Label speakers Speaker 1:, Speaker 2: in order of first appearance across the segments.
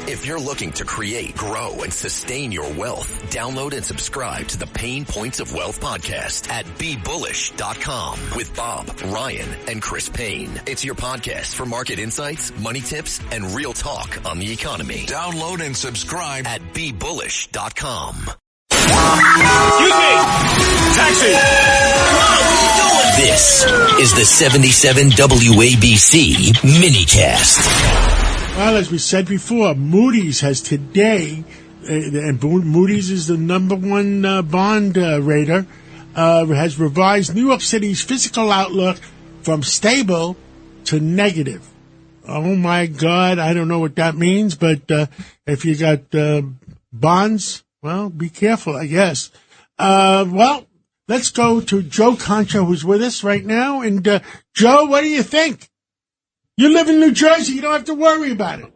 Speaker 1: If you're looking to create, grow, and sustain your wealth, download and subscribe to the Pain Points of Wealth podcast at BeBullish.com with Bob, Ryan, and Chris Payne. It's your podcast for market insights, money tips, and real talk on the economy. Download and subscribe at BeBullish.com.
Speaker 2: Excuse me! Taxi!
Speaker 1: This is the 77 WABC minicast.
Speaker 3: Well, as we said before, Moody's has today, and Moody's is the number one bond rater, has revised New York City's fiscal outlook from stable to negative. Oh, my God, I don't know what that means, but if you got bonds, well, be careful, I guess. Well, let's go to Joe Concha, who's with us right now. And, Joe, what do you think? You live in New Jersey. You don't have to worry about it.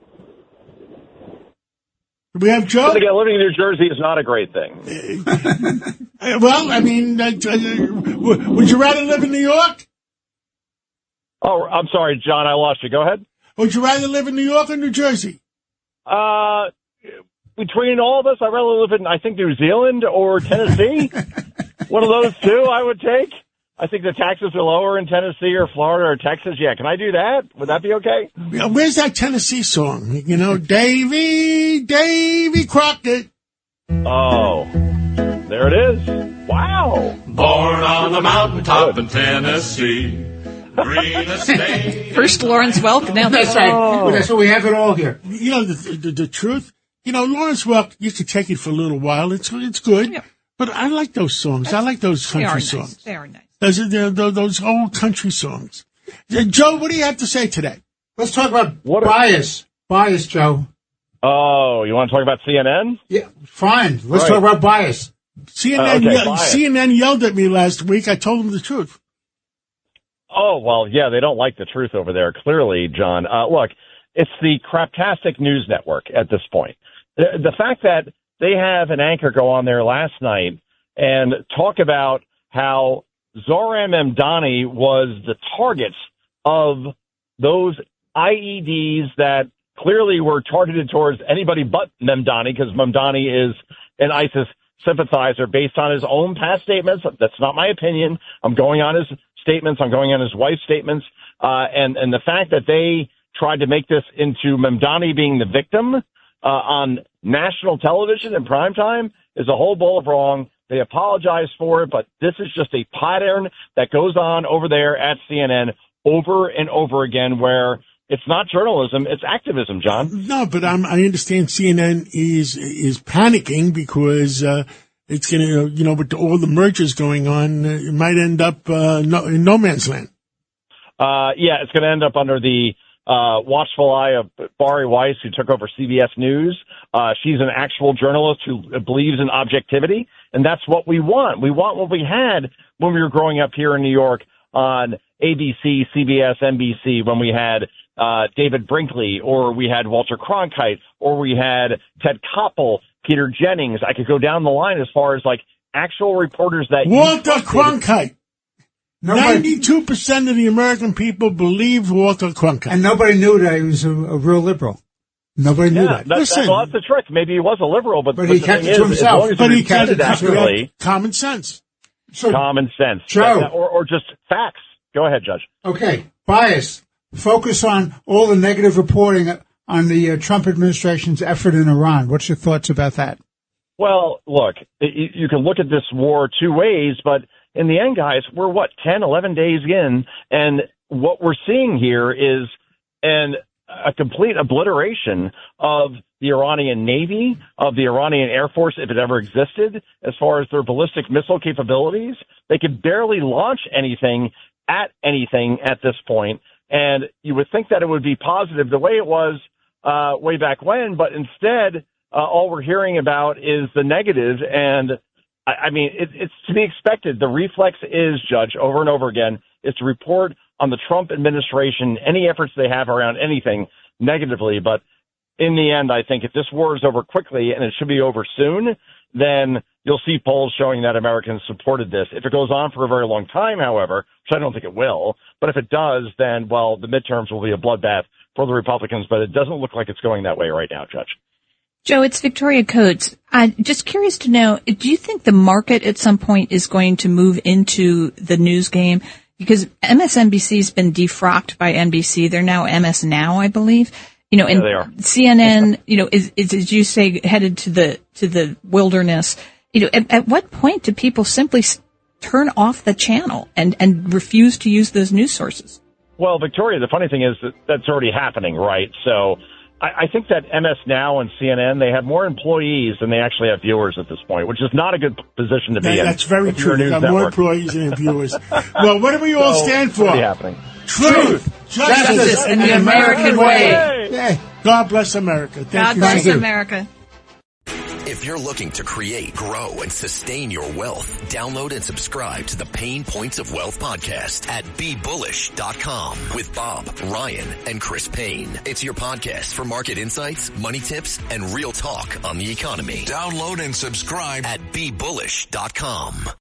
Speaker 3: Do we have Joe?
Speaker 4: Again, living in New Jersey is not a great thing.
Speaker 3: Well, I mean, would you rather live in New York?
Speaker 4: Oh, I'm sorry, John, I lost you. Go ahead.
Speaker 3: Would you rather live in New York or New Jersey?
Speaker 4: Between all of us, I'd rather live in, I think, New Zealand or Tennessee. One of those two I would take. I think the taxes are lower in Tennessee or Florida or Texas. Yeah, can I do that? Would that be okay?
Speaker 3: Where's that Tennessee song? You know, Davy Crockett.
Speaker 4: Oh, there it is. Wow.
Speaker 2: Born on the mountaintop in Tennessee. Green estate.
Speaker 5: First Lawrence Welk, now
Speaker 6: That's right. Well, that's what we have it all here.
Speaker 3: You know, the truth, you know, Lawrence Welk, you could take it for a little while. It's good. Yeah. But I like those songs. I like those country songs.
Speaker 5: They are nice.
Speaker 3: Those old country songs. Joe, what do you have to say today?
Speaker 6: Let's talk about bias. Bias, Joe.
Speaker 4: Oh, you want to talk about CNN?
Speaker 6: Yeah, fine. Let's talk about bias.
Speaker 3: CNN yelled at me last week. I told them the truth.
Speaker 4: Oh, well, yeah, they don't like the truth over there, clearly, John. Look, it's the craptastic news network at this point. The fact that they have an anchor go on there last night and talk about how Zohran Mamdani was the target of those IEDs that clearly were targeted towards anybody but Mamdani, because Mamdani is an ISIS sympathizer based on his own past statements. That's not my opinion. I'm going on his statements. I'm going on his wife's statements. And the fact that they tried to make this into Mamdani being the victim on national television in prime time is a whole bowl of wrong. They apologize for it, but this is just a pattern that goes on over there at CNN over and over again, where it's not journalism, it's activism, John.
Speaker 3: No, but I understand CNN is panicking because it's going to, you know, with all the mergers going on, it might end up in no man's land.
Speaker 4: Yeah, it's going to end up under the watchful eye of Bari Weiss, who took over CBS News. She's an actual journalist who believes in objectivity, and that's what we want. We want what we had when we were growing up here in New York on ABC, CBS, NBC, when we had David Brinkley, or we had Walter Cronkite, or we had Ted Koppel, Peter Jennings. I could go down the line as far as like actual reporters that
Speaker 3: Walter Cronkite. 92% of the American people believe Walter Cronkite.
Speaker 6: And nobody knew that he was a real liberal. Nobody knew that.
Speaker 4: Listen, well, that's the trick. Maybe he was a liberal, but
Speaker 6: he kept it to himself.
Speaker 3: But he kept it accurately. Common sense.
Speaker 6: So,
Speaker 4: common sense.
Speaker 6: Joe.
Speaker 4: Or just facts. Go ahead, Judge.
Speaker 6: Okay. Bias. Focus on all the negative reporting on the Trump administration's effort in Iran. What's your thoughts about that?
Speaker 4: Well, look, you can look at this war two ways, but in the end, guys, we're 10, 11 days in, and what we're seeing here is a complete obliteration of the Iranian Navy, of the Iranian Air Force, if it ever existed, as far as their ballistic missile capabilities. They could barely launch anything at this point, and you would think that it would be positive the way it was way back when, but instead, all we're hearing about is the negative, and I mean, it's to be expected. The reflex is, Judge, over and over again, is to report on the Trump administration, any efforts they have around anything negatively. But in the end, I think if this war is over quickly, and it should be over soon, then you'll see polls showing that Americans supported this. If it goes on for a very long time, however, which I don't think it will, but if it does, then, well, the midterms will be a bloodbath for the Republicans, but it doesn't look like it's going that way right now, Judge.
Speaker 5: Joe, it's Victoria Coates. Just curious to know, do you think the market at some point is going to move into the news game? Because MSNBC's been defrocked by NBC. They're now MS Now, I believe. You know, and
Speaker 4: they are.
Speaker 5: CNN, you know, is, as you say, headed to the wilderness. You know, at what point do people simply turn off the channel and refuse to use those news sources?
Speaker 4: Well, Victoria, the funny thing is that that's already happening, right? So I think that MS Now and CNN, they have more employees than they actually have viewers at this point, which is not a good position to be in.
Speaker 3: That's very true. They have more employees than viewers. Well, what do we all stand for?
Speaker 4: Happening.
Speaker 3: Truth, justice, and the American way. Yeah. God bless America.
Speaker 5: God bless America.
Speaker 1: If you're looking to create, grow, and sustain your wealth, download and subscribe to the Pain Points of Wealth podcast at BeBullish.com with Bob, Ryan, and Chris Payne. It's your podcast for market insights, money tips, and real talk on the economy. Download and subscribe at BeBullish.com.